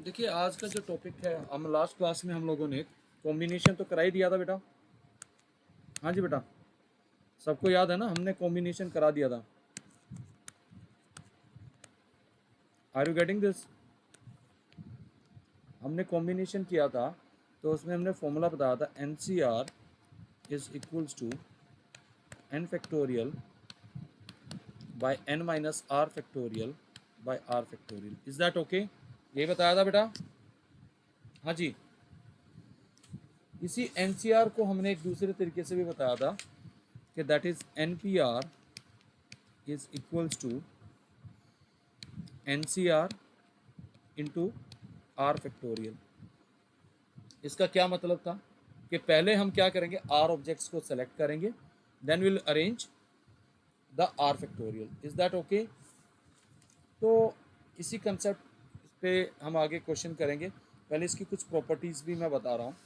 देखिए आज का जो टॉपिक है, हम लास्ट क्लास में हम लोगों ने कॉम्बिनेशन तो करा ही दिया था बेटा। हाँ जी बेटा, सबको याद है ना, हमने कॉम्बिनेशन करा दिया था। Are you getting this? हमने कॉम्बिनेशन किया था, तो उसमें हमने फॉर्मूला बताया था N C R is equals to N factorial by N minus are factorial by are factorial. Is that okay? ये बताया था बेटा। हाँ जी, इसी एन सी आर को हमने एक दूसरे तरीके से भी बताया था कि that is N P R is equals to N C R into R factorial. इसका क्या मतलब था कि पहले हम क्या करेंगे, आर ऑब्जेक्ट्स को सेलेक्ट करेंगे, then will arrange the R factorial. Is that okay? तो इसी कंसेप्ट पे हम आगे क्वेश्चन करेंगे। पहले इसकी कुछ प्रॉपर्टीज भी मैं बता रहा हूँ।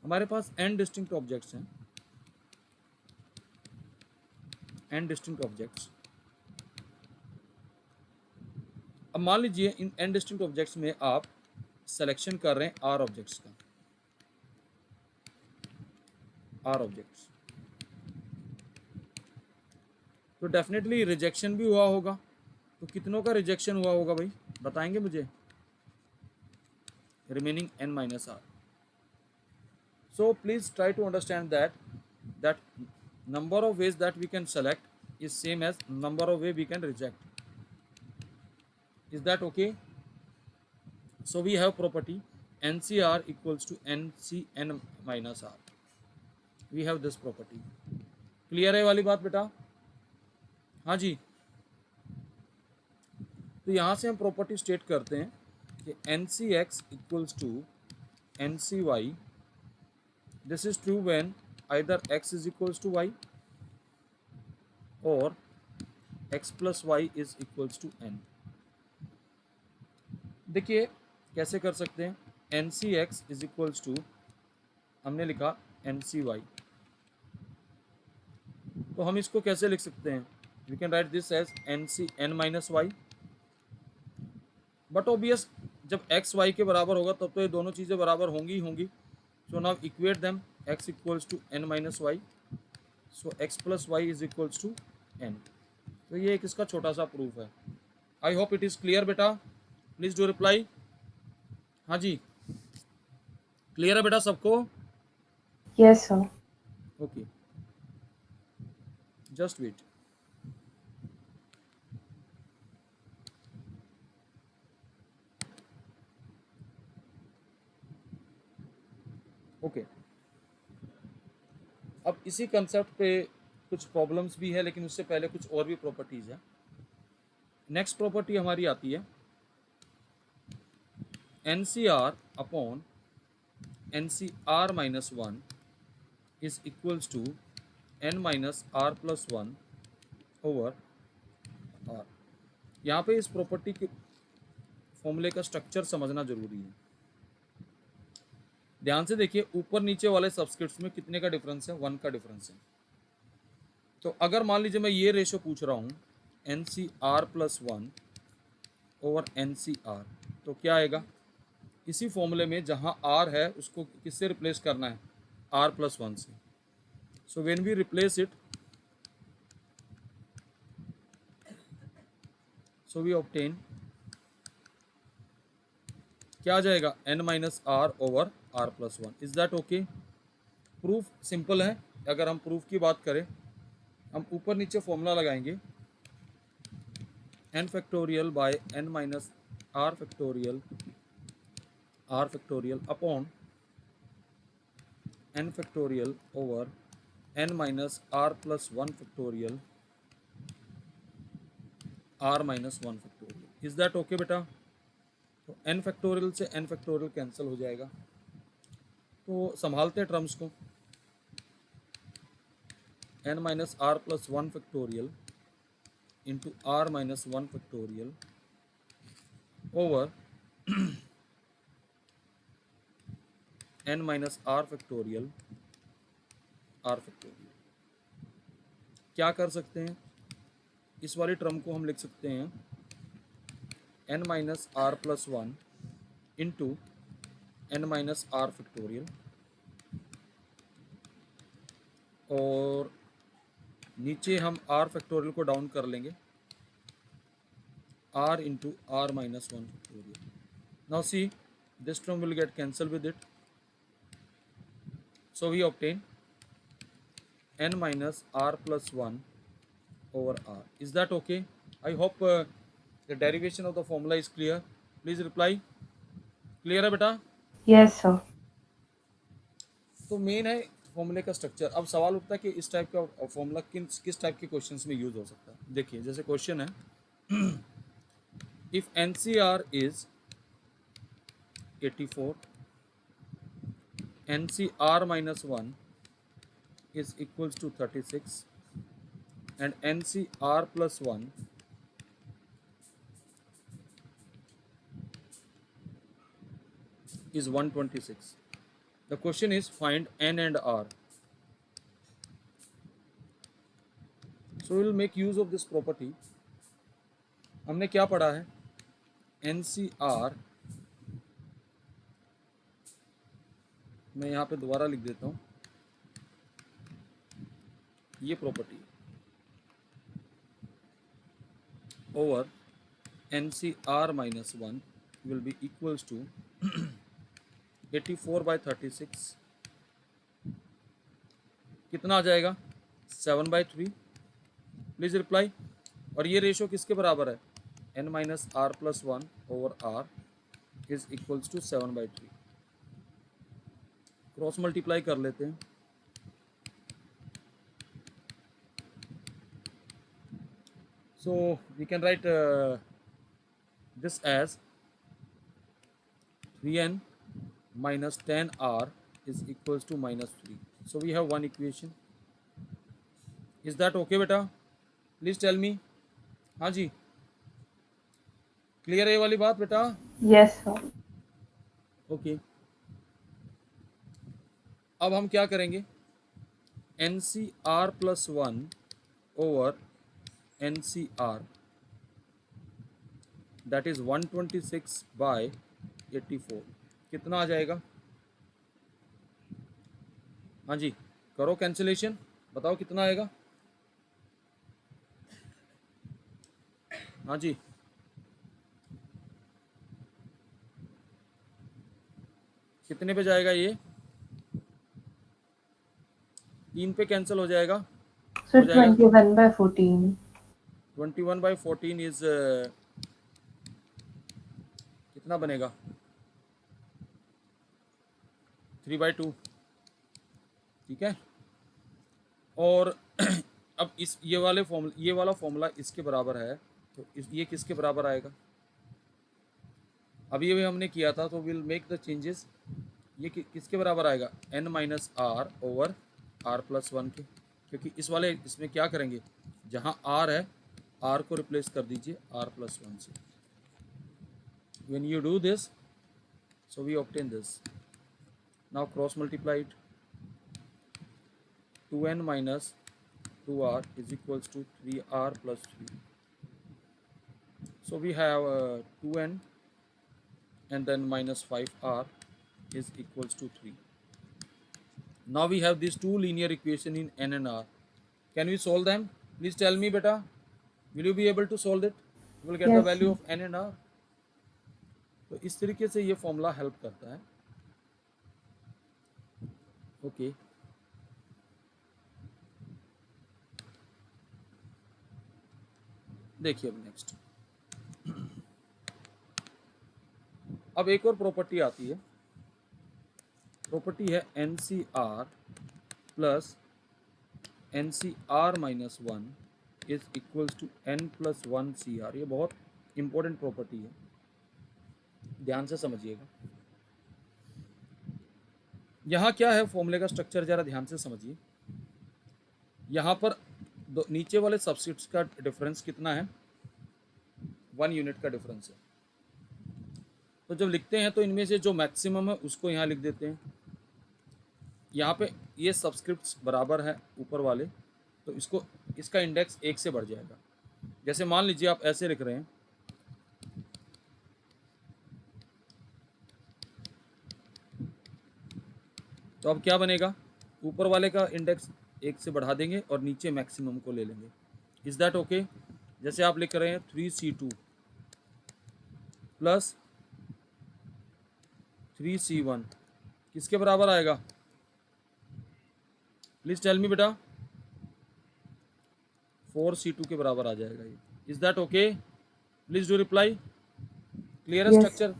हमारे पास एन डिस्टिंक्ट ऑब्जेक्ट्स हैं, एन डिस्टिंक्ट ऑब्जेक्ट्स। अब मान लीजिए इन एन डिस्टिंक्ट ऑब्जेक्ट्स में आप सिलेक्शन कर रहे हैं आर ऑब्जेक्ट्स का, आर ऑब्जेक्ट्स, तो डेफिनेटली रिजेक्शन भी हुआ होगा। तो कितनों का रिजेक्शन हुआ होगा भाई, बताएंगे मुझे? Remaining n minus r. So please try to understand that number of ways that we can select is same as number of way we can reject. Is that okay? So we have property ncr equals to ncn minus r. We have this property. Clear है वाली बात बेटा? हाँ जी, तो यहाँ से हम property state करते हैं कि N C X equals to N C Y. This is true when either x is equals to y or x plus y is equals to n. देखिए कैसे कर सकते हैं, N C X is equals to, हमने लिखा N C Y, तो हम इसको कैसे लिख सकते हैं? We can write this as N C N minus Y, but obvious जब एक्स वाई के बराबर होगा तब तो ये दोनों चीज़ें बराबर होंगी ही होंगी। So now equate them, X equals to N minus Y, so X plus Y is equals to N. तो ये एक इसका छोटा सा प्रूफ है। I hope it is clear बेटा, प्लीज डू रिप्लाई। हाँ जी, क्लियर है बेटा सबको? Yes, sir. Okay, just wait. Okay, अब इसी कंसेप्ट पे कुछ प्रॉब्लम्स भी है, लेकिन उससे पहले कुछ और भी प्रॉपर्टीज है। नेक्स्ट प्रॉपर्टी हमारी आती है N C R upon N C R minus one is equals to N minus are plus one over R. यहाँ पे इस प्रॉपर्टी के फॉर्मूले का स्ट्रक्चर समझना जरूरी है। ध्यान से देखिए, ऊपर नीचे वाले सबस्क्रिप्ट्स में कितने का डिफरेंस है? 1 का डिफरेंस है। तो अगर मान लीजिए मैं ये रेशो पूछ रहा हूँ N C R plus one over N C R, तो क्या आएगा? इसी फॉर्मूले में जहाँ आर है उसको किससे रिप्लेस करना है? आर प्लस वन से। So when we replace it, so we obtain, क्या आ जाएगा? N minus are over are plus one. Is that okay? Proof simple है। अगर हम प्रूफ की बात करें, हम ऊपर नीचे फॉर्मूला लगाएंगे, N factorial by N minus are factorial upon n factorial over n minus r plus 1 factorial r minus 1 factorial. Is that okay बेटा? तो n फैक्टोरियल से n फैक्टोरियल कैंसिल हो जाएगा। तो संभालते हैं टर्म्स को, n minus are plus one factorial into are minus one factorial over n minus are factorial R factorial. क्या कर सकते हैं? इस वाली टर्म को हम लिख सकते हैं n minus are plus one into n minus are factorial, और नीचे हम r फैक्टोरियल को डाउन कर लेंगे, r into are minus one factorial. Now see, this term will get cancelled with it. So we obtain n minus r plus 1 over r. Is that okay? I hope the derivation of the formula is clear. Please reply. Clear है बेटा? Yes, sir. तो main है फॉर्मूले का structure. अब सवाल उठता है कि इस टाइप का फॉर्मूला किस टाइप के क्वेश्चंस में यूज हो सकता है. देखिए जैसे क्वेश्चन है, if NCR is 84, NCR minus 1 is equals to 36, and NCR plus 1 is 126. The question is find N and R. So we will make use of this property. हमने क्या पढ़ा है? NCR, मैं यहाँ पे दोबारा लिख देता हूँ, ये property over NCR minus 1 will be equals to 84 by 36. कितना आ जाएगा? 7/3. Please reply. और ये रेशो किसके बराबर है? n minus are plus one over R is equals to 7/3. Cross multiply कर लेते हैं. So we can write this as 3n minus 10r is equals to minus 3. So we have one equation. Is that okay beta? Please tell me. हाँ जी, clear है ये वाली बात बेटा? Yes, sir. ओके. अब हम क्या करेंगे? NCR plus 1 over NCR, that is 126 by 84. कितना आ जाएगा? हाँ जी, करो कैंसिलेशन, बताओ कितना आएगा? हाँ जी, कितने पे जाएगा ये? 3 पे कैंसिल हो जाएगा. So 21/14. 21/14 इज कितना बनेगा? 3/2. ठीक है. और अब इस ये वाला फॉर्मूला इसके बराबर है, तो ये किसके बराबर आएगा? अभी ये हमने किया था, तो विल मेक द चेंजेस. ये किसके बराबर आएगा? n minus are over are plus 1 के. क्योंकि इसमें क्या करेंगे, जहाँ r है r को रिप्लेस कर दीजिए r प्लस 1 से. when you do this, so we obtain this. Now cross multiply it. 2n minus 2r is equals to 3r plus 3. So we have 2n and then minus 5r is equals to 3. Now we have these two linear equation in n and r. Can we solve them? Please tell me beta. Will you be able to solve it? You will get the Yes, value sir. of n and r. तो इस तरीके से ये formula help करता है. Okay. देखिए अब next, अब एक और प्रॉपर्टी आती है. प्रॉपर्टी है NCR plus NCR minus 1 is equals to n plus 1 CR. ये बहुत इंपॉर्टेंट प्रॉपर्टी है, ध्यान से समझिएगा. यहाँ क्या है फॉर्मूले का स्ट्रक्चर, जरा ध्यान से समझिए. यहाँ पर नीचे वाले सबसेट्स का डिफरेंस कितना है? 1 यूनिट का डिफरेंस है. तो जब लिखते हैं तो इनमें से जो मैक्सिमम है उसको यहाँ लिख देते हैं. यहाँ पे ये सबस्क्रिप्ट्स बराबर है ऊपर वाले, तो इसका इंडेक्स 1 से बढ़ जाएगा. जैसे मान लीजिए आप ऐसे लिख रहे हैं तो अब क्या बनेगा, ऊपर वाले का इंडेक्स 1 से बढ़ा देंगे और नीचे मैक्सिमम को ले लेंगे। Is that okay? जैसे आप लिख रहे हैं 3C2 प्लस 3C1 किसके बराबर आएगा? प्लीज टेल मी बेटा। 4C2 के बराबर आ जाएगा ये। Is that okay? Please do reply. Clear है Yes. स्ट्रक्चर?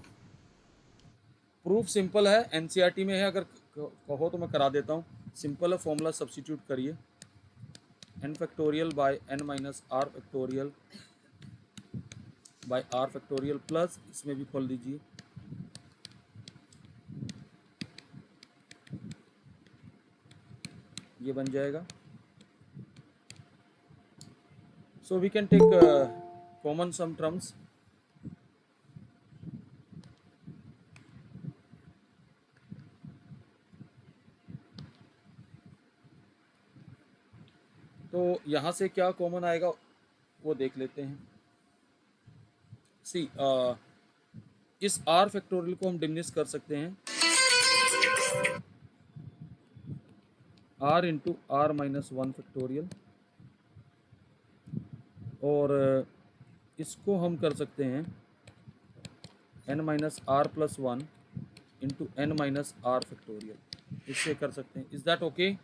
प्रूफ सिंपल है, एनसीईआरटी में है, अगर कहो तो मैं करा देता हूँ। सिंपल है, फॉर्मूला सब्स्टिट्यूट करिए, n factorial by n minus are factorial by are factorial plus, इसमें भी खोल दीजिए, ये बन जाएगा। So we can take common some terms. तो यहाँ से क्या कॉमन आएगा वो देख लेते हैं। सी इस आर फैक्टोरियल को हम डिमिनिश कर सकते हैं r into are minus 1 factorial, और इसको हम कर सकते हैं n minus are plus 1 into n minus are factorial, इससे कर सकते हैं। Is that okay?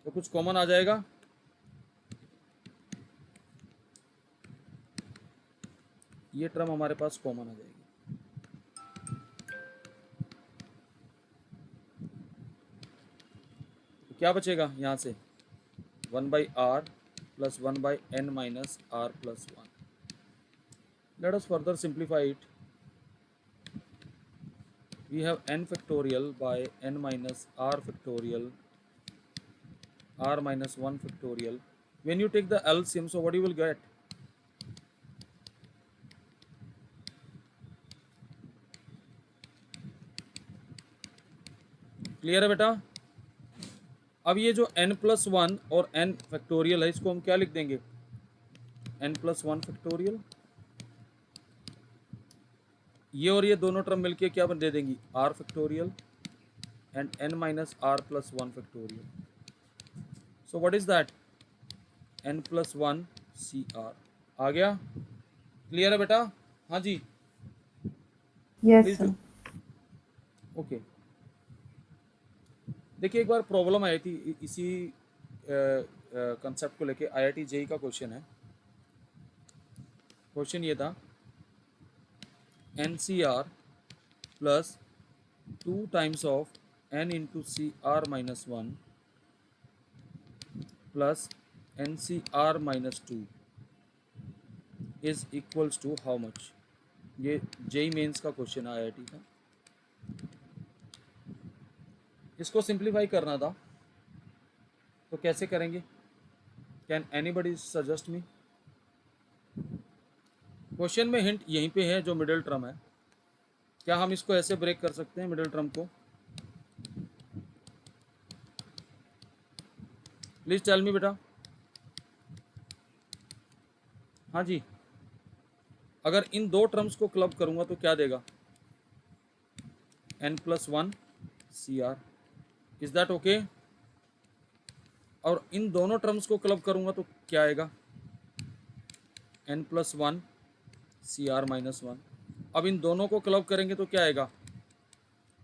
तो कुछ कॉमन आ जाएगा। ये टर्म हमारे पास कॉमन आ जाएगी। तो क्या बचेगा यहाँ से? 1/r plus 1/n minus are plus 1। Let us further simplify it. We have n factorial by n minus r factorial r minus 1 factorial. When you take the LCM, so what you will get? Clear है बेटा? अब ये जो n plus 1 और n factorial है, इसको हम क्या लिख देंगे? n plus 1 factorial. ये और ये दोनों टर्म मिलके क्या दे देंगी? r factorial and n minus r plus 1 factorial. So what is that? n plus 1 CR आ गया। क्लियर है बेटा? हाँ जी, Yes, प्लीज sir. ओके। देखिए, एक बार प्रॉब्लम आई थी इसी कंसेप्ट को लेके, IIT जेई का क्वेश्चन है। क्वेश्चन ये था NCR plus 2 times of n into CR minus 1 plus NCR minus 2 is equals to how much? ये जेई मेंस का क्वेश्चन है IIT का। इसको सिंप्लीफाई करना था, तो कैसे करेंगे? Can anybody suggest me? Question में हिंट यहीं पे है, जो मिडिल टर्म है। क्या हम इसको ऐसे ब्रेक कर सकते हैं मिडिल टर्म को? प्लीज टेल मी बेटा। हाँ जी, अगर इन दो टर्म्स को क्लब करूंगा तो क्या देगा? n plus 1 CR। Is that okay? और इन दोनों टर्म्स को क्लब करूंगा तो क्या आएगा? n plus 1 CR minus 1। अब इन दोनों को क्लब करेंगे तो क्या आएगा?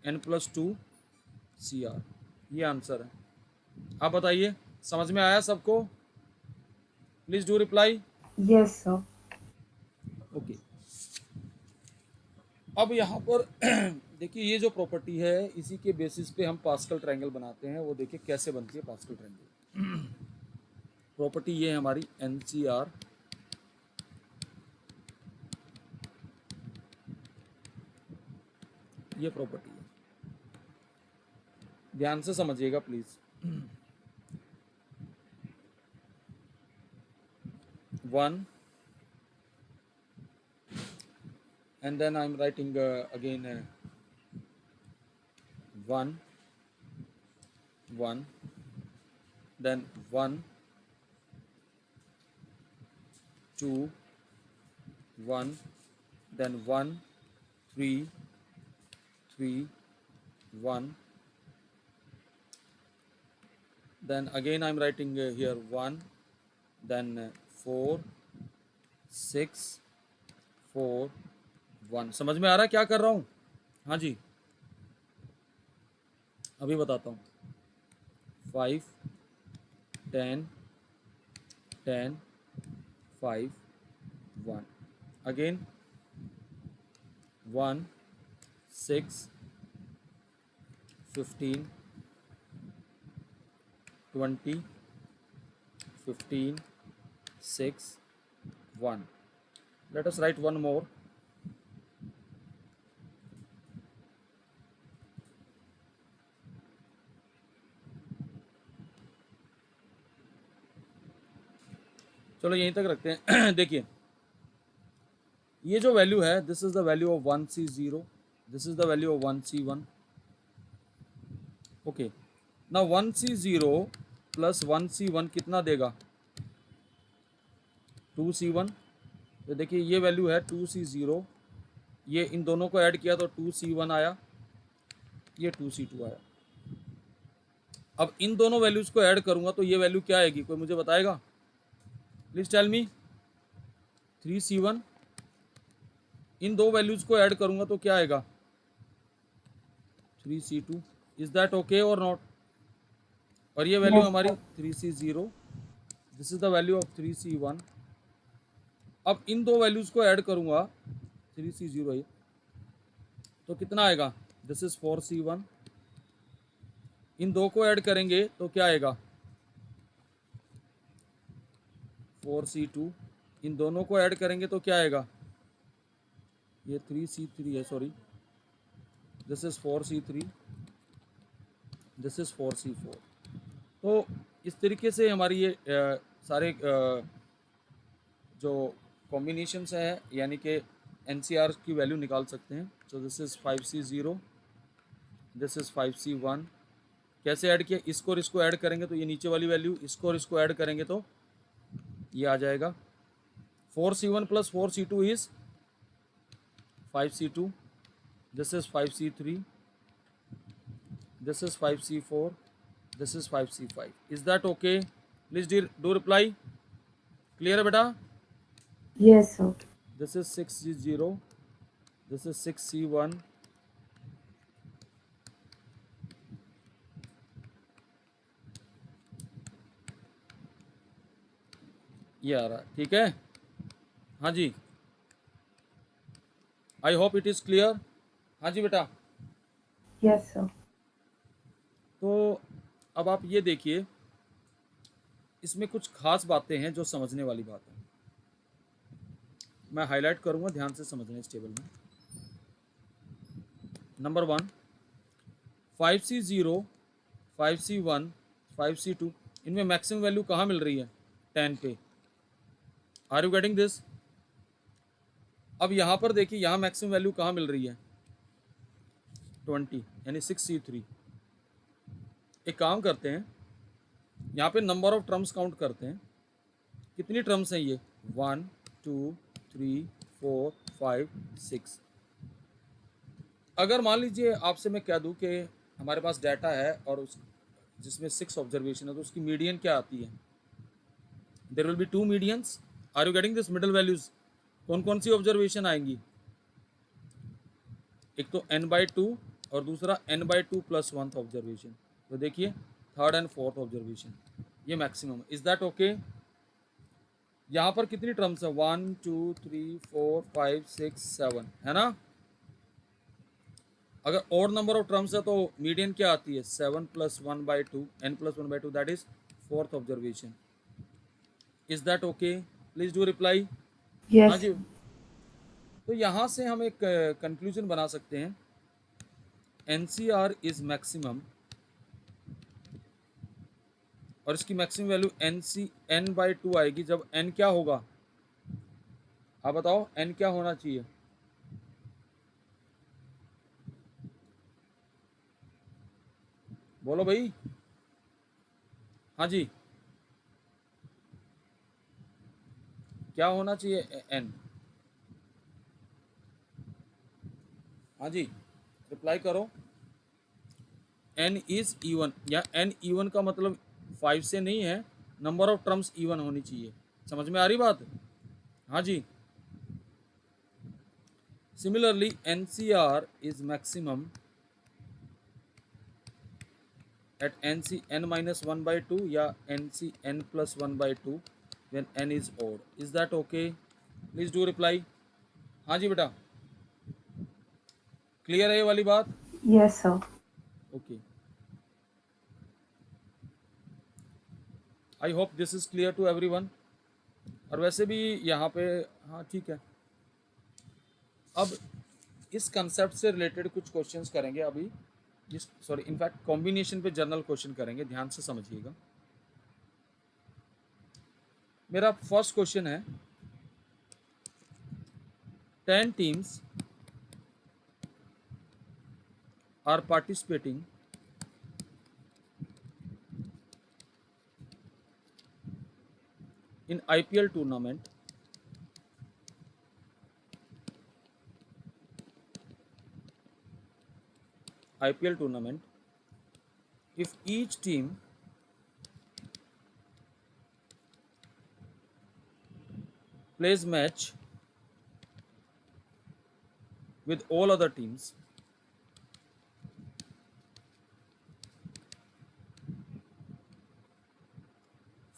n plus 2 CR। ये आंसर है। आप बताइए, समझ में आया सबको? Please do reply. Yes, sir. Okay. अब यहाँ पर देखिए, ये जो प्रॉपर्टी है इसी के बेसिस पे हम पास्कल ट्रायंगल बनाते हैं। वो देखिए कैसे बनती है पास्कल ट्रायंगल। प्रॉपर्टी ये है हमारी NCR ये प्रॉपर्टी है, ध्यान से समझिएगा please. 1 and then I'm writing again 1 1 then 1 2 1 then 1 3 3 1 then again I'm writing here 1, then 4 6 4 1। समझ में आ रहा है क्या कर रहा हूँ? हाँ जी, अभी बताता हूँ। 5 10 10 5 1, again 1 6 15 20 15 6 1। Let us write one more। चलो यहीं तक रखते हैं। देखिए ये जो वैल्यू है, this is the value of 1C0, this is the value of 1C1। Okay, ना 1C0 प्लस 1C1 कितना देगा? 2C1। तो देखिए ये वैल्यू है 2C0, ये इन दोनों को ऐड किया तो 2C1 आया, ये 2C2 आया। अब इन दोनों वैल्यूज को ऐड करूंगा तो ये वैल्यू क्या आएगी? कोई मुझे बताएगा? Please tell me. 3C1, इन दो वैल्यूज को ऐड करूंगा तो क्या आएगा? 3C2। इज दैट ओके और नॉट? और ये वैल्यू Yes, हमारी sir. 3C0, this is the value of 3C1। अब इन दो वैल्यूज को ऐड करूंगा 3C0 है तो कितना आएगा? This is 4C1। इन दो को ऐड करेंगे तो क्या आएगा? 4C2। इन दोनों को ऐड करेंगे तो क्या आएगा? ये 3C3 है, sorry, this is 4C3, this is 4C4। तो इस तरीके से हमारी ये सारे जो कॉम्बिनेशंस है यानी कि NCR की वैल्यू निकाल सकते हैं। So this is 5C0, this is 5C1। कैसे ऐड किया? इसको और इसको ऐड करेंगे तो ये नीचे वाली वैल्यू, इसको और इसको ऐड करेंगे तो ये आ जाएगा। 4C1 plus 4C2 is 5C2, this is 5C3, this is 5C4, this is 5C5। Is that okay? Please do reply. Clear है बेटा? Yes, sir. This is 6C0, this is 6C1, ये आ रहा है, ठीक है? हाँ जी, I hope it is clear. हाँ जी बेटा। Yes, sir. तो अब आप ये देखिए, इसमें कुछ खास बातें हैं जो समझने वाली बात है। मैं हाईलाइट करूंगा, ध्यान से समझना इस टेबल में। नंबर 1, 5C0, 5C1, 5C2, इनमें मैक्सिमम वैल्यू कहाँ मिल रही है? 10 पे। Are you getting this? अब यहाँ पर देखिए, यहाँ मैक्सिमम वैल्यू कहाँ मिल रही है? 20, यानी 6C3। एक काम करते हैं, यहाँ पे नंबर ऑफ टर्म्स काउंट करते हैं। कितनी टर्म्स हैं ये? 1 2 3 4 5 6। अगर मान लीजिए आपसे मैं कह दूं कि हमारे पास डाटा है और उस जिसमें 6 ऑब्जर्वेशन है तो उसकी मीडियन क्या आती है? There will be 2 medians. Are you getting this? Middle values कौन कौन सी ऑब्जर्वेशन आएंगी? एक तो n/2 और दूसरा n/2 प्लस 1th ऑब्जर्वेशन। तो देखिए, थर्ड एंड फोर्थ ऑब्जर्वेशन, ये मैक्सिमम। Is that okay? यहाँ पर कितनी टर्म्स है? 1 2 3 4 5 6 7, है ना? अगर और नंबर ऑफ टर्म्स है तो मीडियन क्या आती है? 7 plus 1/2, n plus 1/2, that is fourth observation. Is that okay? Please do reply. हाँ Yes, जी। sir. तो यहाँ से हम एक कंक्लूजन बना सकते हैं, NCR इज मैक्सिमम, और इसकी मैक्सिमम वैल्यू n/2 आएगी जब n क्या होगा? आप बताओ, n क्या होना चाहिए? बोलो भाई। हाँ जी, क्या होना चाहिए n? हाँ जी, रिप्लाई करो। n इज इवन, या n इवन का मतलब 5 से नहीं है, नंबर ऑफ टर्म्स इवन होनी चाहिए। समझ में आ रही बात? हाँ जी। Similarly NCR is maximum at nc n minus 1 by 2 या nc n plus 1 by 2 when n is odd. Is that okay? Please do reply. हाँ जी बेटा, क्लियर है ये वाली बात? Yes, sir. Okay, I hope this is clear to everyone. और वैसे भी यहाँ पे हाँ ठीक है। अब इस कंसेप्ट से रिलेटेड कुछ क्वेश्चंस करेंगे अभी, जिस सॉरी इनफैक्ट कॉम्बिनेशन पे जनरल क्वेश्चन करेंगे, ध्यान से समझिएगा। मेरा फर्स्ट क्वेश्चन है 10 teams are participating in IPL tournament. IPL tournament. If each team plays match with all other teams,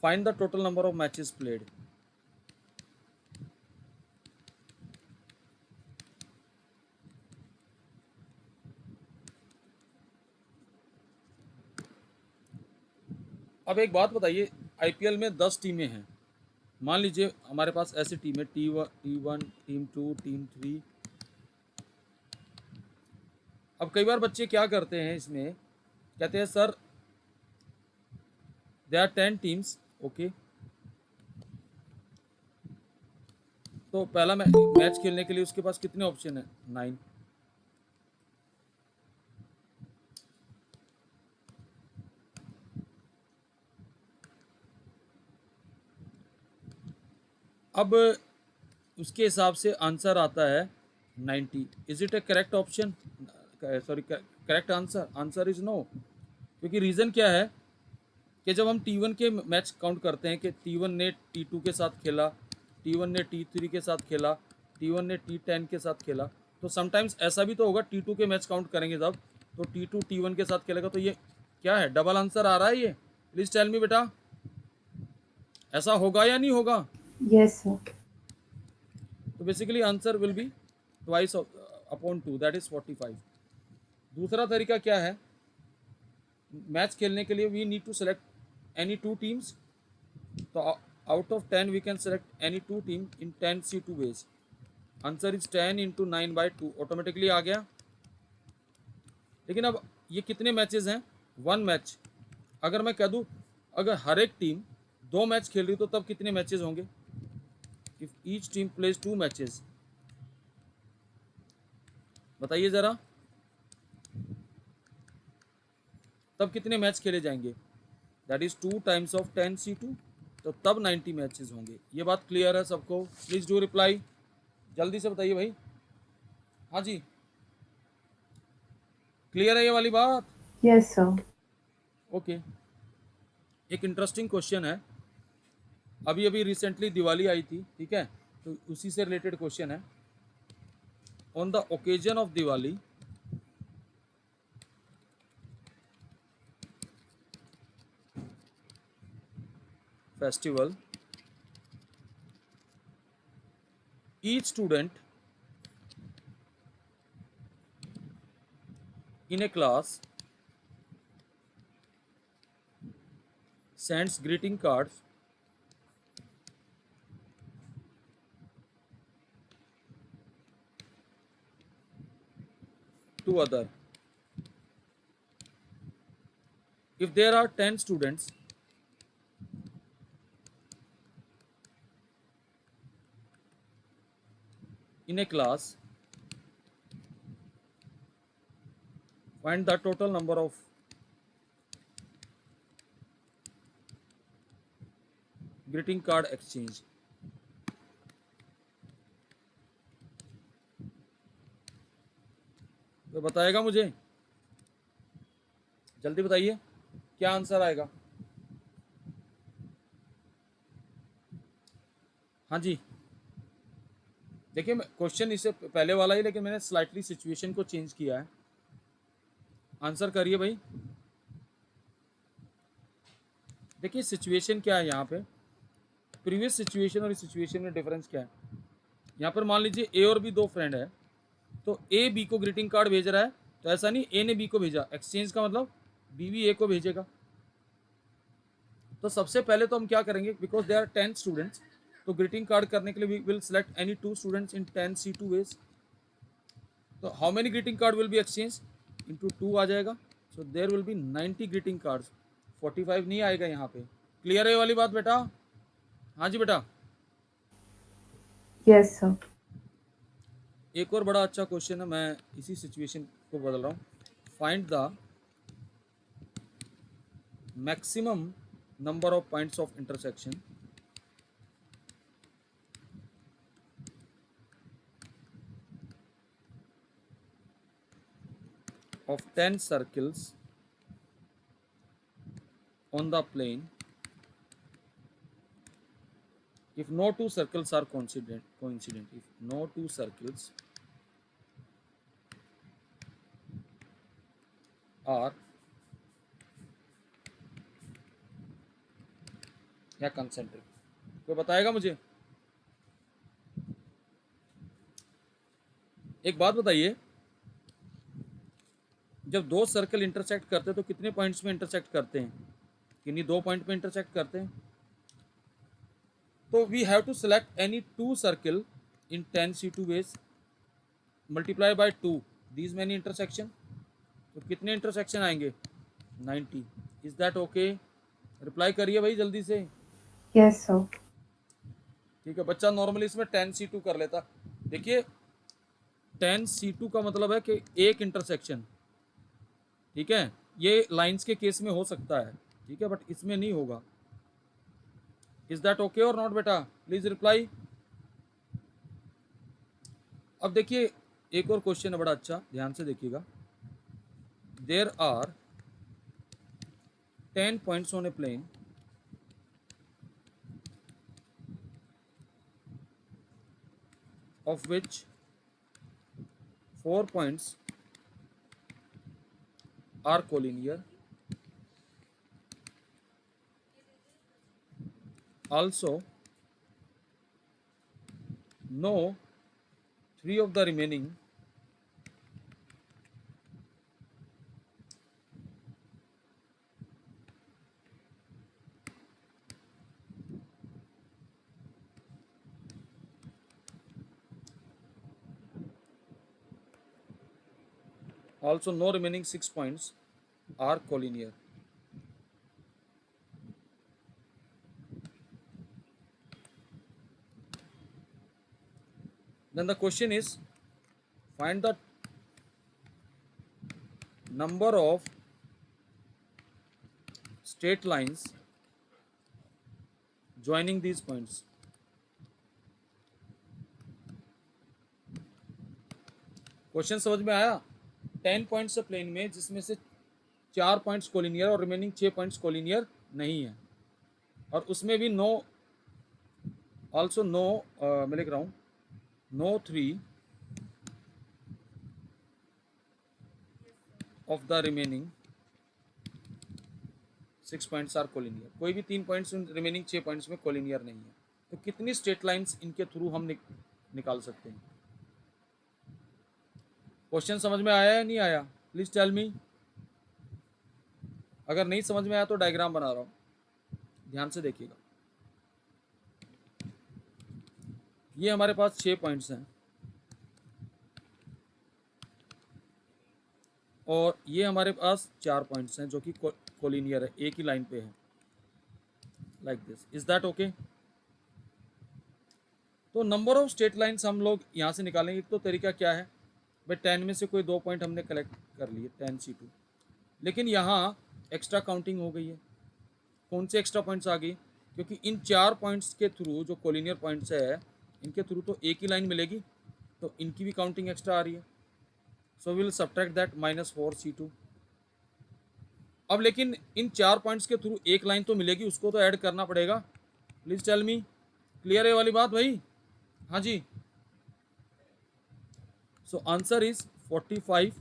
find the total number of matches played. अब एक बात बताइए, आईपीएल में 10 टीमें हैं। मान लीजिए हमारे पास ऐसी टीम है T1, टीम 2, टीम 3। अब कई बार बच्चे क्या करते हैं, इसमें कहते हैं sir they are 10 teams, okay. तो पहला मैच खेलने के लिए उसके पास कितने ऑप्शन है? 9। अब उसके हिसाब से आंसर आता है 90। Is it a correct option? Sorry, correct answer? Answer is no. क्योंकि रीज़न क्या है कि जब हम T1 के मैच काउंट करते हैं कि T1 ने T2 के साथ खेला, T1 ने T3 के साथ खेला, T1 ने T10 के साथ खेला, तो समटाइम्स ऐसा भी तो होगा T2 के मैच काउंट करेंगे जब, तो T2 T1 के साथ खेलेगा। तो ये क्या है, डबल आंसर आ रहा है ये? प्लीज़ टेल मी बेटा, ऐसा होगा या नहीं होगा? Yes, sir. तो basically answer will be twice upon 2, that is 45। दूसरा तरीका क्या है, मैच खेलने के लिए we need to select any 2 teams. तो out of 10 we can select any 2 team in 10C2 ways. Answer is 10 into 9/2, automatically आ गया। लेकिन अब ये कितने मैचेस हैं? 1 मैच। अगर मैं कह दूँ अगर हर एक टीम 2 मैच खेल रही तो तब कितने मैचेस होंगे? If each team plays 2 matches, बताइए जरा, तब कितने मैच खेले जाएंगे? That is 2 times of 10C2, तो तब 90 मैचेस होंगे। ये बात क्लियर है सबको? प्लीज डू रिप्लाई, जल्दी से बताइए भाई। हाँ जी, क्लियर है ये वाली बात? Yes, sir. ओके। एक इंटरेस्टिंग क्वेश्चन है, अभी अभी रिसेंटली दिवाली आई थी, ठीक है, तो उसी से रिलेटेड क्वेश्चन है। On the occasion of Diwali, festival, each student in a class sends greeting cards to other. If there are 10 students, in a class, find the total number of greeting card exchange. तो बताएगा मुझे, जल्दी बताइए क्या answer आएगा? हाँ जी, देखिए question इससे पहले वाला ही, लेकिन मैंने स्लाइटली सिचुएशन को चेंज किया है। आंसर करिए भाई। देखिए सिचुएशन क्या है यहाँ पे, प्रीवियस सिचुएशन और इस सिचुएशन में डिफरेंस क्या है। यहाँ पर मान लीजिए ए और बी दो फ्रेंड है, तो ए बी को ग्रीटिंग कार्ड भेज रहा है, तो ऐसा नहीं ए ने बी को भेजा, एक्सचेंज का मतलब बी भी ए को भेजेगा। तो सबसे पहले तो हम क्या करेंगे, बिकॉज दे आर 10 स्टूडेंट्स, तो ग्रीटिंग कार्ड करने के लिए we will select any 2 students in 10 C2 ways. तो how many greeting card will be exchange, into 2 आ जाएगा, so there will be 90 greeting cards, 45 नहीं आएगा यहाँ पे। क्लियर है ये वाली बात बेटा? हाँ जी बेटा। Yes, sir. एक और बड़ा अच्छा क्वेश्चन है, मैं इसी सिचुएशन को बदल रहा हूँ। Find the maximum number of points of intersection of 10 circles on the plane if no two circles are coincident, if no two circles are या concentric। कोई बताएगा मुझे? एक बात बताइए, जब दो सर्कल इंटरसेक्ट करते हैं तो कितने पॉइंट्स में इंटरसेक्ट करते हैं? किन्हीं 2 पॉइंट में इंटरसेक्ट करते हैं। तो we have to select any 2 circle in 10 C2 ways, multiply by 2 these many intersection. तो कितने इंटरसेक्शन आएंगे? 90। Is that okay? रिप्लाई करिए भाई जल्दी से। Yes, sir. ठीक है, बच्चा नॉर्मली इसमें 10 C2 कर लेता। देखिए 10 C2 का मतलब है कि एक इंटरसेक्शन, ठीक है, ये लाइंस के केस में हो सकता है, ठीक है, बट इसमें नहीं होगा। इज दैट ओके और नॉट बेटा? Please reply. अब देखिए एक और क्वेश्चन है बड़ा अच्छा, ध्यान से देखिएगा। There are 10 points on a plane of which 4 points are collinear. Also, no 3 of the remaining also no remaining 6 points are collinear. Then the question is, find the number of straight lines joining these points. Question समझ में आया? 10 points है plane में, जिसमें से 4 points collinear और remaining 6 points collinear नहीं है, और उसमें भी नो ऑल्सो नो मैं लिख रहा हूँ, no 3 of the remaining 6 points are collinear. कोई भी 3 पॉइंट्स रिमेनिंग 6 पॉइंट्स में कोलिनियर नहीं है। तो कितनी स्ट्रेट लाइंस इनके थ्रू हम निकाल सकते हैं? क्वेश्चन समझ में आया या नहीं आया? Please tell me. अगर नहीं समझ में आया तो डायग्राम बना रहा हूं, ध्यान से देखिएगा। ये हमारे पास 6 पॉइंट्स हैं और ये हमारे पास 4 पॉइंट्स हैं जो कि कोलिनियर है, एक ही लाइन पे है, like this. Is that okay? तो नंबर ऑफ स्ट्रेट लाइंस हम लोग यहाँ से निकालेंगे। तो तरीका क्या है भाई, 10 में से कोई 2 पॉइंट हमने कलेक्ट कर लिए 10 C2, लेकिन यहाँ एक्स्ट्रा काउंटिंग हो गई है। कौन से एक्स्ट्रा पॉइंट्स आ गई? क्योंकि इन 4 पॉइंट्स के थ्रू जो कोलिनियर पॉइंट्स है, इनके थ्रू तो एक ही लाइन मिलेगी, तो इनकी भी काउंटिंग एक्स्ट्रा आ रही है। So will subtract that -4 C2। अब लेकिन इन 4 पॉइंट्स के थ्रू एक लाइन तो मिलेगी, उसको तो ऐड करना पड़ेगा। Please tell me. क्लियर है वाली बात भाई? हाँ जी। So answer is 45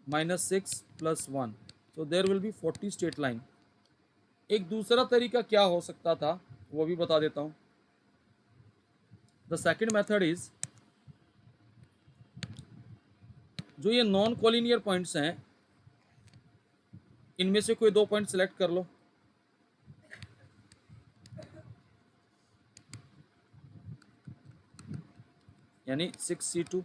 minus 6 plus 1, so there will be 40 straight line. एक दूसरा तरीका क्या हो सकता था वो भी बता देता हूं. द सेकेंड मेथड इज, जो ये नॉन कोलिनियर पॉइंट्स हैं इनमें से कोई दो पॉइंट सेलेक्ट कर लो. यानी 6C2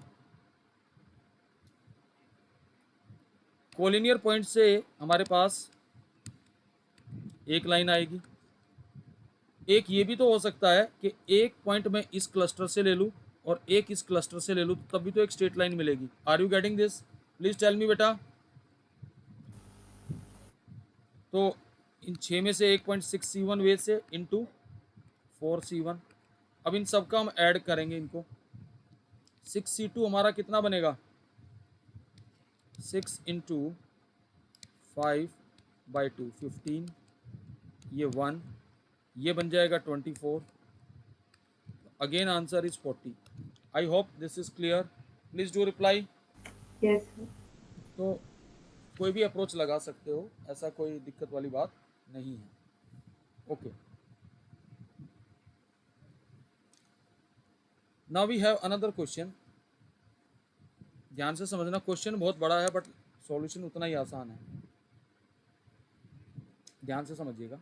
कोलिनियर पॉइंट से हमारे पास एक लाइन आएगी. एक ये भी तो हो सकता है कि एक पॉइंट मैं इस क्लस्टर से ले लूं और एक इस क्लस्टर से ले लूं, तब भी तो एक स्ट्रेट लाइन मिलेगी. Are you getting this? Please tell me बेटा. तो इन 6 में से एक पॉइंट 6C1 वे से इंटू 4C1. अब इन सब का हम ऐड करेंगे इनको. 6C2 हमारा कितना बनेगा? 6 इंटू 5/2 15, ये 1, ये बन जाएगा 24. Again answer is 40. I hope this is clear. Please do reply. Yes, sir. तो कोई भी अप्रोच लगा सकते हो, ऐसा कोई दिक्कत वाली बात नहीं है. Okay, now we have another question. ध्यान से समझना, क्वेश्चन बहुत बड़ा है बट सॉल्यूशन उतना ही आसान है. ध्यान से समझिएगा.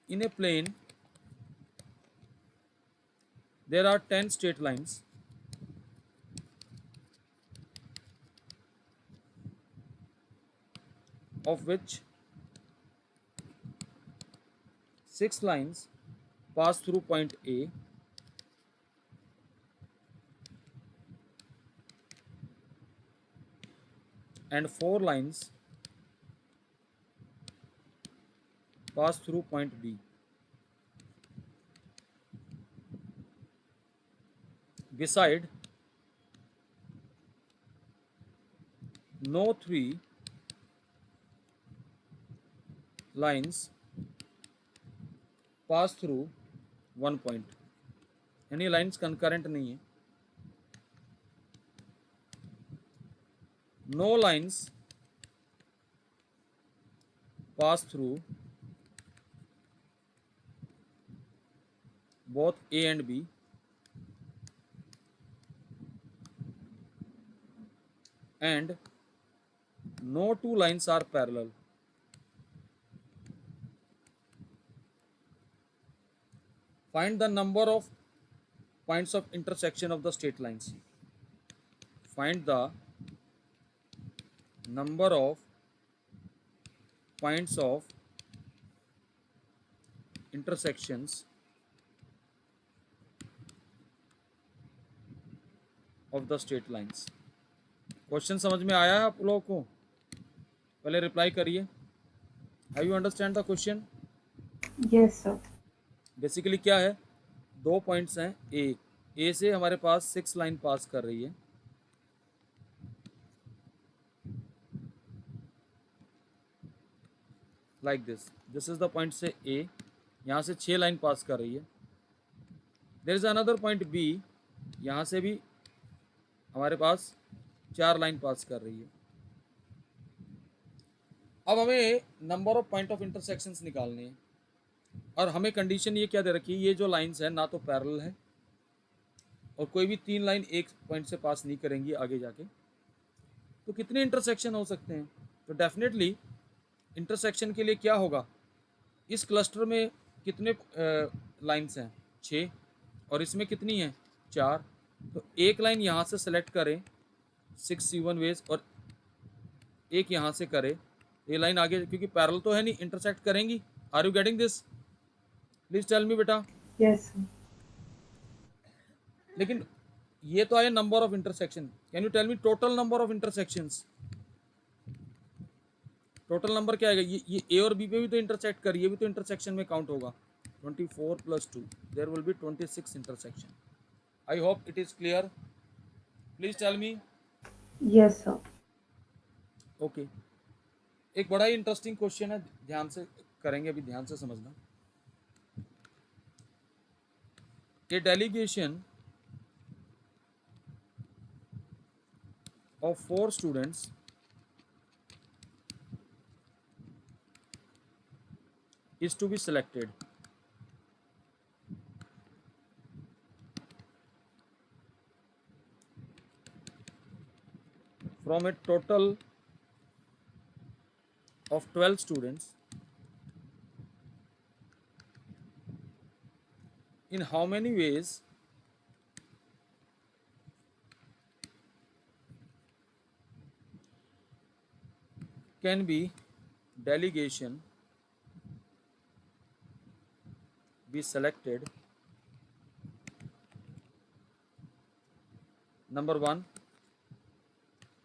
In a plane there are 10 straight lines of which 6 lines pass through point A and 4 lines pass through point B. Beside, no 3 lines pass through one point. यानी लाइन्स कंकरेंट नहीं है. No lines pass through both A and B, and no two lines are parallel. Find the number of points of intersection of the straight lines. Find the number of points of intersections of the straight lines. Question समझ में आया है आप लोगों को? पहले reply करिए. Have you understand the question? Yes, sir. Basically क्या है, दो पॉइंट्स हैं. ए से हमारे पास 6 लाइन पास कर रही है. Like this is the point से ए, यहाँ से 6 लाइन पास कर रही है. There is another point B, यहाँ से भी हमारे पास 4 लाइन पास कर रही है. अब हमें number of point of intersections निकालने हैं और हमें कंडीशन ये क्या दे रखी है, ये जो लाइंस है ना तो पैरेलल है और कोई भी 3 लाइन एक पॉइंट से पास नहीं करेंगी आगे जाके. तो कितने इंटरसेक्शन हो सकते हैं? तो डेफिनेटली इंटरसेक्शन के लिए क्या होगा, इस क्लस्टर में कितने लाइंस हैं? 6, और इसमें कितनी हैं? 4. तो एक लाइन यहाँ से सेलेक्ट करें 6C1 वेज और एक यहाँ से करें. ये लाइन आगे, क्योंकि पैरेलल तो है नहीं, इंटरसेक्ट करेंगी. Are you getting this? Please tell me बेटा. Yes, sir. लेकिन ये तो आया number of intersection. Can you tell me total number of intersections? Total number क्या आएगा? ये ए और बी पे भी तो इंटरसेक्ट कर, ये भी तो इंटरसेक्शन में काउंट होगा. 24 + 2, there will be 26 intersection. I hope it is clear. Please tell me. Yes, sir. Okay, एक बड़ा ही इंटरेस्टिंग क्वेश्चन है, ध्यान से करेंगे अभी, ध्यान से समझना. a delegation of 4 students is to be selected from a total of 12 students. In how many ways can be delegation be selected? Number 1,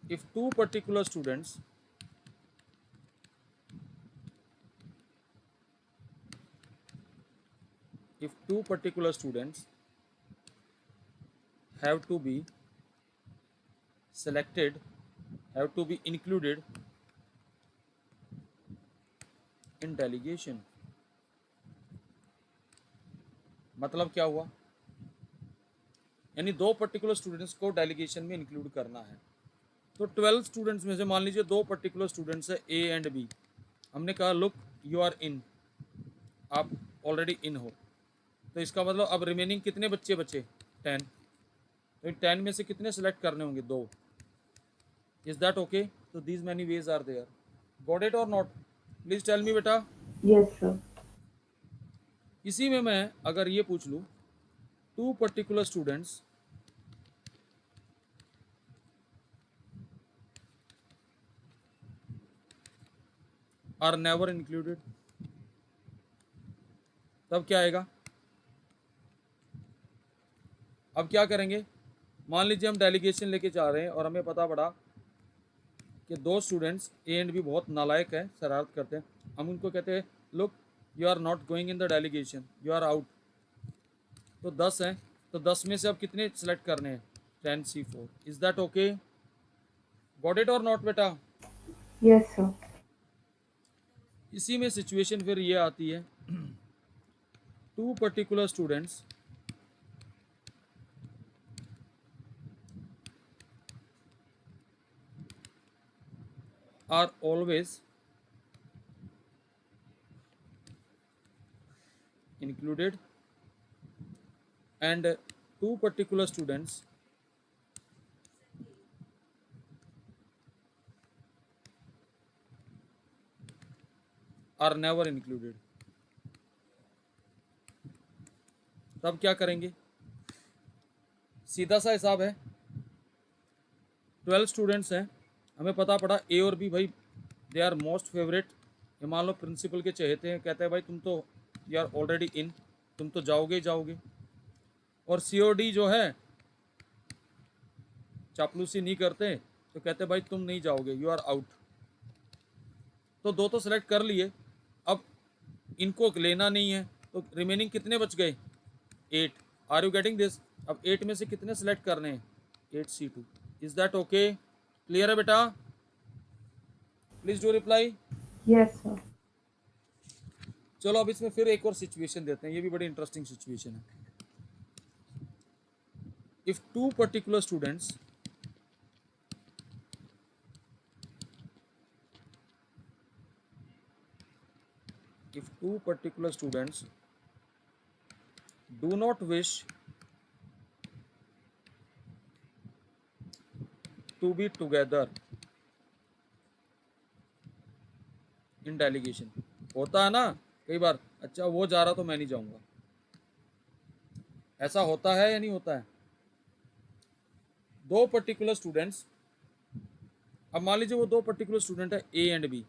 if two particular students have to be selected, have to be included in delegation. मतलब क्या हुआ, यानी 2 particular students को delegation में include करना है। तो 12 students में से मान लीजिए 2 पर्टिकुलर स्टूडेंट्स है ए एंड बी। हमने कहा लुक यू आर इन, आप ऑलरेडी इन हो, तो इसका मतलब अब रिमेनिंग कितने बच्चे बचे? 10। तो इन 10 में से कितने सेलेक्ट करने होंगे? 2। Is that okay? तो these many ways are there. Got it और नॉट? प्लीज टेल मी बेटा। Yes, sir. इसी में मैं अगर ये पूछ लूँ 2 particular students are never included, तब क्या आएगा? अब क्या करेंगे? मान लीजिए हम डेलीगेशन लेके जा रहे हैं और हमें पता पड़ा कि 2 स्टूडेंट्स ए एंड बी बहुत नालायक है, शरारत करते हैं। हम उनको कहते हैं look you are not going in the delegation, you are out. तो 10 हैं, तो 10 में से अब कितने सेलेक्ट करने हैं? 10C4। Is that okay? Got it और नॉट बेटा? Yes, sir. इसी में सिचुएशन फिर ये आती है 2 particular students are always included and 2 particular students are never included, तब क्या करेंगे? सीधा सा हिसाब है। 12 स्टूडेंट्स हैं, हमें पता पड़ा ए और बी भाई दे आर मोस्ट फेवरेट। ये मान लो प्रिंसिपल के चहेते हैं, कहते हैं भाई तुम तो यू आर ऑलरेडी इन, तुम तो जाओगे ही जाओगे। और सी और डी जो है चापलूसी नहीं करते, तो कहते हैं भाई तुम नहीं जाओगे, यू आर आउट। तो 2 तो सेलेक्ट कर लिए, अब इनको लेना नहीं है, तो रिमेनिंग कितने बच गए? 8। Are you getting this? अब 8 में से कितने सेलेक्ट करने हैं? 8C2। Is that okay? Clear है बेटा? Please do reply. Yes, sir. चलो अब इसमें फिर एक और सिचुएशन देते हैं, ये भी बड़ी इंटरेस्टिंग सिचुएशन है। If 2 particular students do not wish to be together in delegation, होता है ना कई बार, अच्छा वो जा रहा तो मैं नहीं जाऊंगा, ऐसा होता है या नहीं होता है? 2 पर्टिकुलर स्टूडेंट्स, अब मान लीजिए वो 2 पर्टिकुलर स्टूडेंट है ए एंड बी,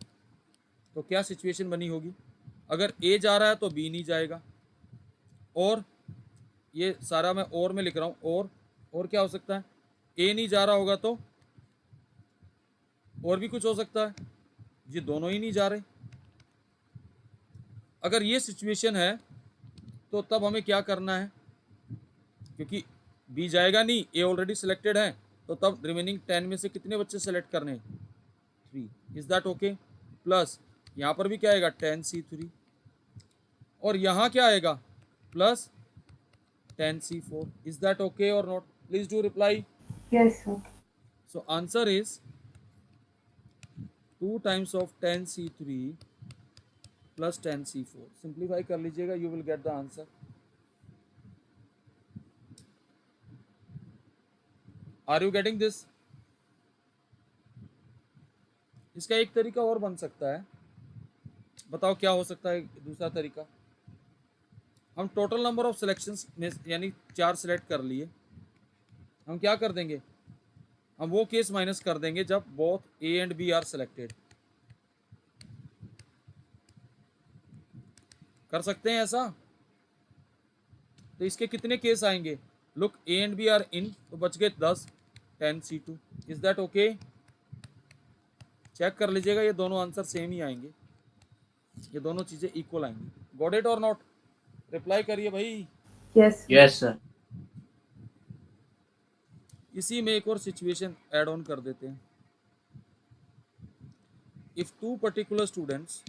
तो क्या सिचुएशन बनी होगी? अगर ए जा रहा है तो बी नहीं जाएगा, और ये सारा मैं और में लिख रहा हूँ, और क्या हो सकता है? ए नहीं जा रहा होगा तो और भी कुछ हो सकता है, ये दोनों ही नहीं जा रहे। अगर ये सिचुएशन है तो तब हमें क्या करना है? क्योंकि बी जाएगा नहीं, ए ऑलरेडी सिलेक्टेड है, तो तब रिमेनिंग 10 में से कितने बच्चे सेलेक्ट करने हैं? 3। Is that okay? प्लस यहाँ पर भी क्या आएगा? 10C3, और यहाँ क्या आएगा? Plus 10C4. Is that okay or not? Please do reply. Yes, sir. So answer is 2 times of 10C3 plus 10C4. Simplify कर लीजिएगा, you will get the answer. Are you getting this? इसका एक तरीका और बन सकता है, बताओ क्या हो सकता है दूसरा तरीका। हम टोटल नंबर ऑफ सिलेक्शंस में यानी 4 सिलेक्ट कर लिए, हम क्या कर देंगे, हम वो केस माइनस कर देंगे जब both A and B are selected. कर सकते हैं ऐसा? तो इसके कितने केस आएंगे? Look, A and B are in, तो बच गए 10, 10C2। Is that okay? Check कर लीजिएगा, ये दोनों आंसर सेम ही आएंगे, ये दोनों चीजें इक्वल आएंगी। गॉट इट और नॉट? रिप्लाई करिए भाई। Yes, sir. Yes, sir. इसी में एक और सिचुएशन ऐड ऑन कर देते हैं। If two particular students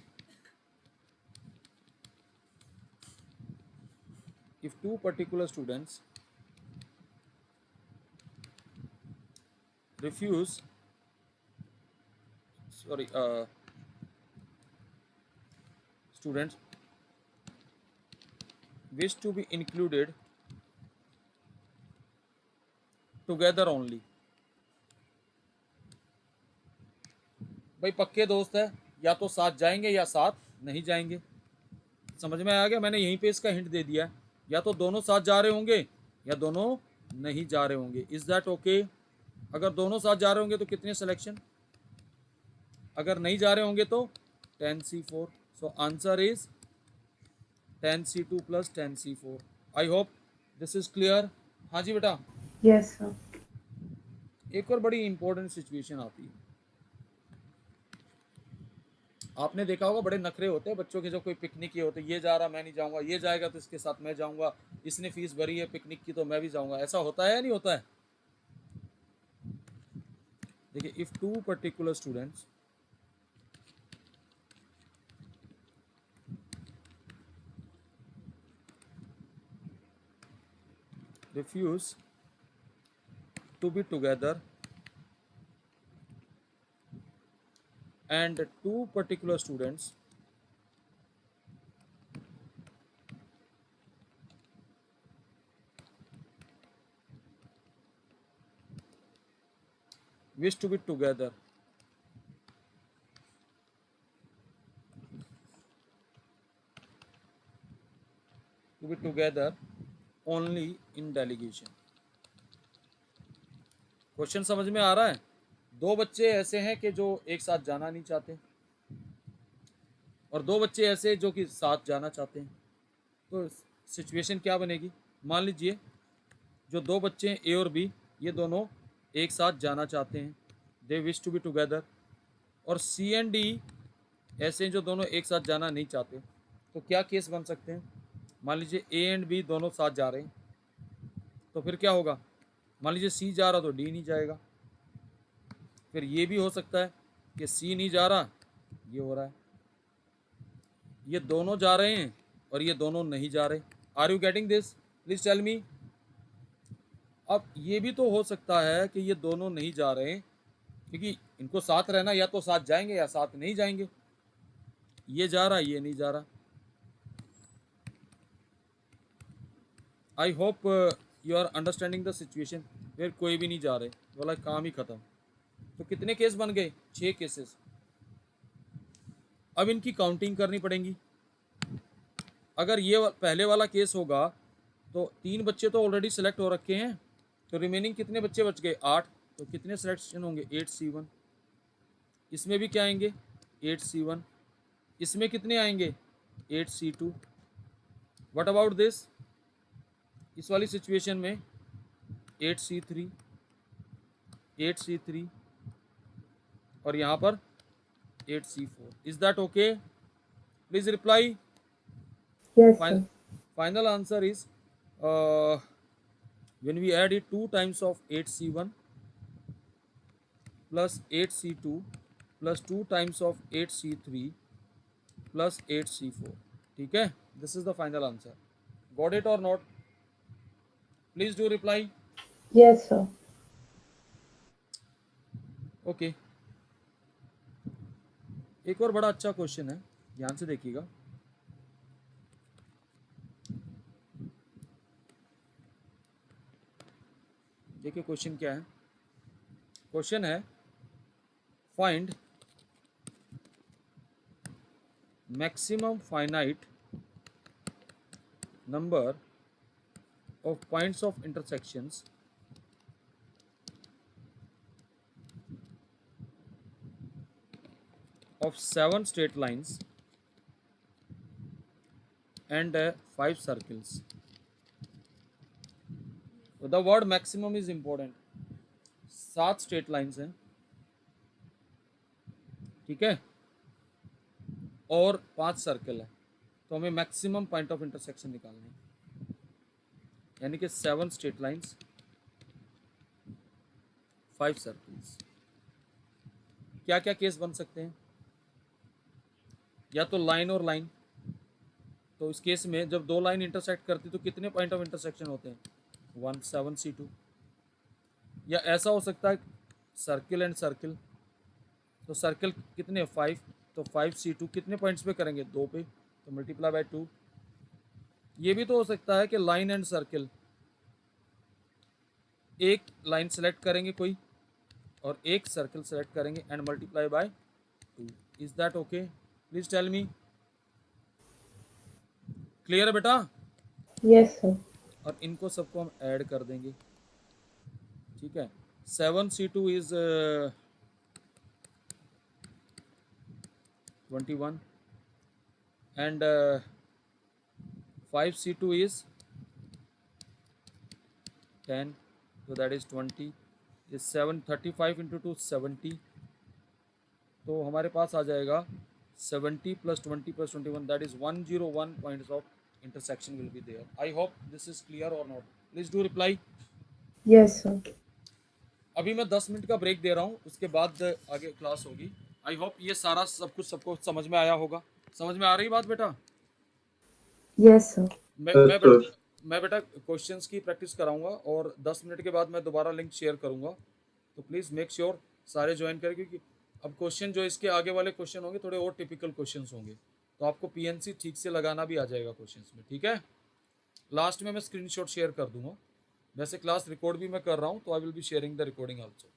refuse students wish to be included together only। भाई पक्के दोस्त है, या तो साथ जाएंगे या साथ नहीं जाएंगे। समझ में आ गया? मैंने यहीं पे इसका हिंट दे दिया है, या तो दोनों साथ जा रहे होंगे या दोनों नहीं जा रहे होंगे। Is that okay? अगर दोनों साथ जा रहे होंगे तो कितने सिलेक्शन, अगर नहीं जा रहे होंगे तो 10C4। So answer is 10C2 plus 10C4। I hope this is clear. हाँ जी बेटा। Yes, sir. एक और बड़ी इंपॉर्टेंट सिचुएशन आती है, आपने देखा होगा बड़े नखरे होते हैं बच्चों के, जब कोई पिकनिक ये होते हैं, ये जा रहा मैं नहीं जाऊंगा, ये जाएगा तो इसके साथ मैं जाऊंगा, इसने फीस भरी है पिकनिक की तो मैं भी जाऊंगा। ऐसा होता है या नहीं होता है? देखिए, if two particular students refuse to be together and two particular students wish to be together only in delegation। Question समझ में आ रहा है? दो बच्चे ऐसे हैं कि जो एक साथ जाना नहीं चाहते, और दो बच्चे ऐसे जो कि साथ जाना चाहते हैं। तो सिचुएशन क्या बनेगी? मान लीजिए जो दो बच्चे हैं ए और बी, ये दोनों एक साथ जाना चाहते हैं, they wish to be together. और सी एंड डी ऐसे हैं जो दोनों एक साथ जाना नहीं चाहते। तो क्या केस बन सकते हैं? मान लीजिए ए एंड बी दोनों साथ जा रहे हैं, तो फिर क्या होगा? मान लीजिए सी जा रहा तो डी नहीं जाएगा। फिर ये भी हो सकता है कि सी नहीं जा रहा, ये हो रहा है, ये दोनों जा रहे हैं और ये दोनों नहीं जा रहे। Are you getting this? Please tell me. अब ये भी तो हो सकता है कि ये दोनों नहीं जा रहे हैं, क्योंकि इनको साथ रहना, या तो साथ जाएंगे या साथ नहीं जाएंगे। ये जा रहा, ये नहीं जा रहा। I hope you are understanding the situation. फिर कोई भी नहीं जा रहे, बोला काम ही खत्म। तो कितने केस बन गए? 6 केसेस। अब इनकी काउंटिंग करनी पड़ेगी। अगर ये पहले वाला केस होगा तो 3 बच्चे तो ऑलरेडी सिलेक्ट हो रखे हैं, तो रिमेनिंग कितने बच्चे बच गए? 8। तो कितने सिलेक्शन होंगे? 8C1। इसमें भी क्या आएंगे? 8C1। इसमें कितने आएंगे? 8C2। What about this? इस वाली सिचुएशन में 8C3, 8C3 और यहाँ पर 8C4। Is that okay? Please reply. Yes, sir. Final answer is when we add it 2 times of 8C1 plus 8C2 plus 2 times of 8C3 plus 8C4। ठीक है, this is the final answer। Got it or not? Please do reply. Yes, sir. Okay. एक और बड़ा अच्छा question है, ध्यान से देखिएगा। देखिए क्वेश्चन क्या है। क्वेश्चन है find maximum finite number of points of intersections of 7 straight lines and 5 circles. So the word maximum is important. 7 straight lines हैं, ठीक है, और 5 सर्कल है, तो हमें मैक्सिमम पॉइंट ऑफ इंटरसेक्शन निकालना है, यानी कि 7 स्ट्रेट लाइंस 5 सर्कल्स। क्या क्या केस बन सकते हैं? या तो लाइन और लाइन, तो इस केस में जब दो लाइन इंटरसेक्ट करती तो कितने पॉइंट ऑफ इंटरसेक्शन होते हैं? 1 7 C2। या ऐसा हो सकता है सर्किल एंड सर्किल, तो सर्किल कितने 5, तो 5 C2 कितने पॉइंट्स पे करेंगे? 2 पे, तो मल्टीप्लाई बाय 2। ये भी तो हो सकता है कि लाइन एंड सर्किल, एक लाइन सेलेक्ट करेंगे कोई और एक सर्किल सेलेक्ट करेंगे and multiply by 2। Is that okay? Please tell me. Clear है बेटा? Yes, sir. और इनको सबको हम ऐड कर देंगे, ठीक है। 7 C2 is 21 and 5 C2 is 10, so that is 20 is 735 into 2 70, तो हमारे पास आ जाएगा 70 plus 20 plus 21, that is 101 points of intersection will be there. I hope this is clear or not. Please do reply. Yes, sir. अभी मैं 10 minute का break दे रहा हूँ, उसके बाद आगे क्लास होगी। आई होप ये सारा सब कुछ सबको समझ में आया होगा। समझ में आ रही बात बेटा? Yes, sir. मैं बेटा क्वेश्चंस की प्रैक्टिस कराऊंगा और 10 मिनट के बाद मैं दोबारा लिंक शेयर करूंगा, तो प्लीज़ मेक श्योर सारे ज्वाइन करें, क्योंकि अब क्वेश्चन जो इसके आगे वाले क्वेश्चन होंगे थोड़े और टिपिकल क्वेश्चंस होंगे, तो आपको पीएनसी ठीक से लगाना भी आ जाएगा क्वेश्चंस में, ठीक है। लास्ट में मैं स्क्रीनशॉट शेयर कर दूंगा। वैसे क्लास रिकॉर्ड भी मैं कर रहा हूँ, तो I will be sharing the recording also.